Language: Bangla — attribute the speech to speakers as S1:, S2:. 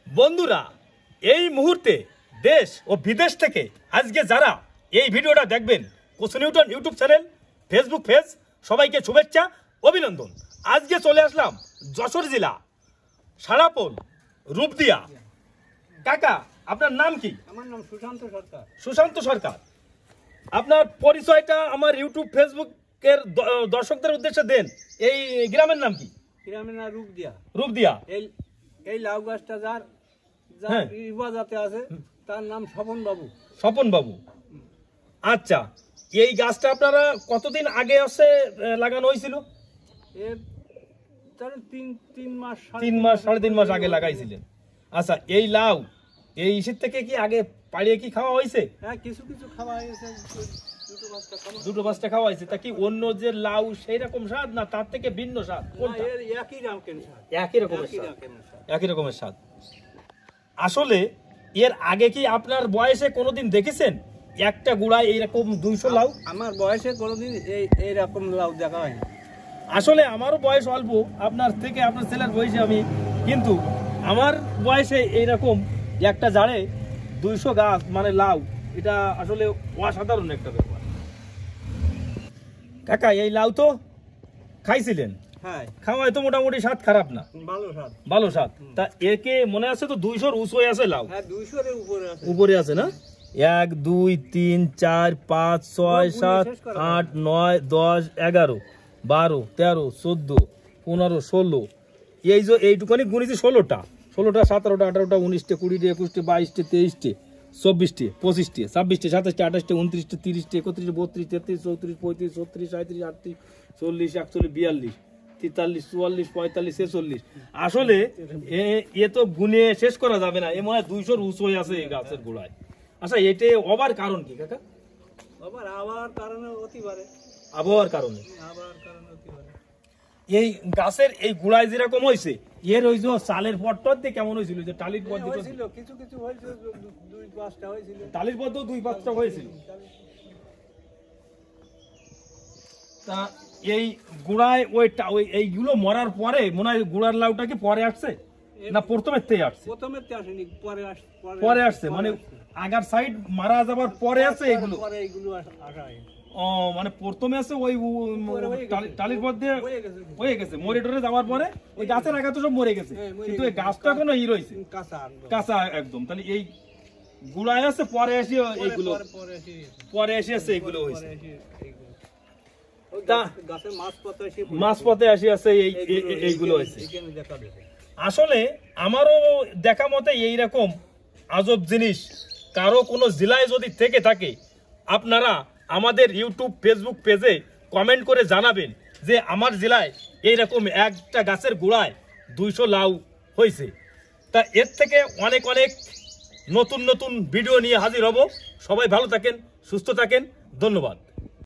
S1: বন্ধুরা এই মুহূর্তে দেশ ও বিদেশ থেকে আজকে যারা এই ভিডিওটা দেখবেন Kochu Newton YouTube channel Facebook page সবাইকে শুভেচ্ছা অভিনন্দন। আজকে চলে আসলাম যশোর জেলা সারাপোল রূপদিয়া। কাকা আপনার নাম কি?
S2: আমার নাম সুশান্ত সরকার।
S1: সুশান্ত সরকার, আপনার পরিচয়টা আমার ইউটিউব ফেসবুকের দর্শকদের উদ্দেশ্যে দেন। এই গ্রামের নাম কি?
S2: গ্রামের নাম রূপদিয়া।
S1: রূপদিয়া।
S2: এই লাউ গাছটা যার ইবাদতে আছে তার নাম স্বপন বাবু।
S1: স্বপন বাবু, আচ্ছা। এই গাছটা আপনারা কতদিন আগে আছে লাগানো হয়েছিল?
S2: তিন মাস
S1: সাড়ে তিন মাস আগে লাগাইছিলেন। আচ্ছা, এই লাউ এই ইসের থেকে কি আগে পাড়িয়ে কি খাওয়া হয়েছে?
S2: হ্যাঁ, কিছু খাওয়া হয়েছে,
S1: দুটো পাঁচটা খাওয়া হয়েছে। তা কি অন্য যে লাউ সেই রকম স্বাদ না তার থেকে ভিন্ন স্বাদ? একই রকমের স্বাদ। আসলে এর আগে কি আপনার বয়সে কোনোদিন দেখেছেন একটা গুড়ায় এইরকম 200 লাউ?
S2: আমার বয়সে কোনোদিন এইরকম লাউ দেখা হয় না।
S1: আসলে আমারও বয়স অল্প আপনার থেকে, আপনার ছেলের বয়সে আমি, কিন্তু আমার বয়সে এইরকম একটা জাড়ে 200 গাছ মানে লাউ, এটা আসলে অসাধারণ একটা ব্যাপার। কাকা এই লাউ তো খাইছিলেন?
S2: হ্যাঁ,
S1: খাওয়ায় তো মোটামুটি স্বাদ খারাপ না, ভালো স্বাদ। তা একে মনে আছে তো 200-র উঁচুই আছে লাউ?
S2: হ্যাঁ, 200-এর
S1: উপরে আছে না? 1 2 3 4 5 6 7 8 9 10 11 12 13 14 15 16, এই যে এইটুখানি গুনেছি 16টা 17টা 17টা 18টা 19টা 20টা 21টা 22টা 23টা 24টা 25টা 26টা 27টা 28টা 29টা 30টা 31টা 32 33 34 35 36 37 38 40 41 42 43 44 45 46। আসলে এ তো গুনে শেষ করা যাবে না, এ মনে হয় 200-র উঁচু হয়ে আছে এই গাছের গোড়ায়। আচ্ছা, এটা হবার কারণ কি কাকা?
S2: আবহাওয়ার কারণে হতে পারে।
S1: আবহাওয়ার কারণে এই গাছের এই গোড়ায় যেরকম হয়েছে, এর ওই যে চালের পট্টর দিয়ে কেমন হয়েছিল? যে টালির পদ
S2: হয়েছিল, কিছু হয়েছিল, 2-5টা হয়েছিল,
S1: টালির পদ 2-5টা হয়েছিল। তা এই গুড়ায় ওই এইগুলো মরার পরে মনে হয় গুড়ার লাউটা কি পরে আসছে না প্রথমের থেকে আসছে?
S2: প্রথমের থেকে আসেনি,
S1: পরে আসছে, মানে আগার সাইড মারা যাবার পরে আছে এইগুলো। ও মানে প্রথমে আছে ওই টালির পর দিয়ে হয়ে গেছে, মরে টরে যাওয়ার পরে ওই গাছের আগা তো সব মরে গেছে, কিন্তু এই গাছটা এখনো ই রয়েছে কাঁচা একদম। তাহলে এই গুড়ায় আছে পরে এসে এইগুলো, পরে এসে আছে এইগুলো হয়েছে। মাছ পথে আসি আছে এইগুলো হয়েছে। আসলে আমারও দেখা মতে এইরকম আজব জিনিস কারো কোনো জেলায় যদি থেকে থাকে, আপনারা আমাদের ইউটিউব ফেসবুক পেজে কমেন্ট করে জানাবেন যে আমার জেলায় এইরকম একটা গাছের গোড়ায় 200 লাউ হয়েছে। তা এর থেকে অনেক অনেক নতুন নতুন ভিডিও নিয়ে হাজির হব। সবাই ভালো থাকেন, সুস্থ থাকেন, ধন্যবাদ।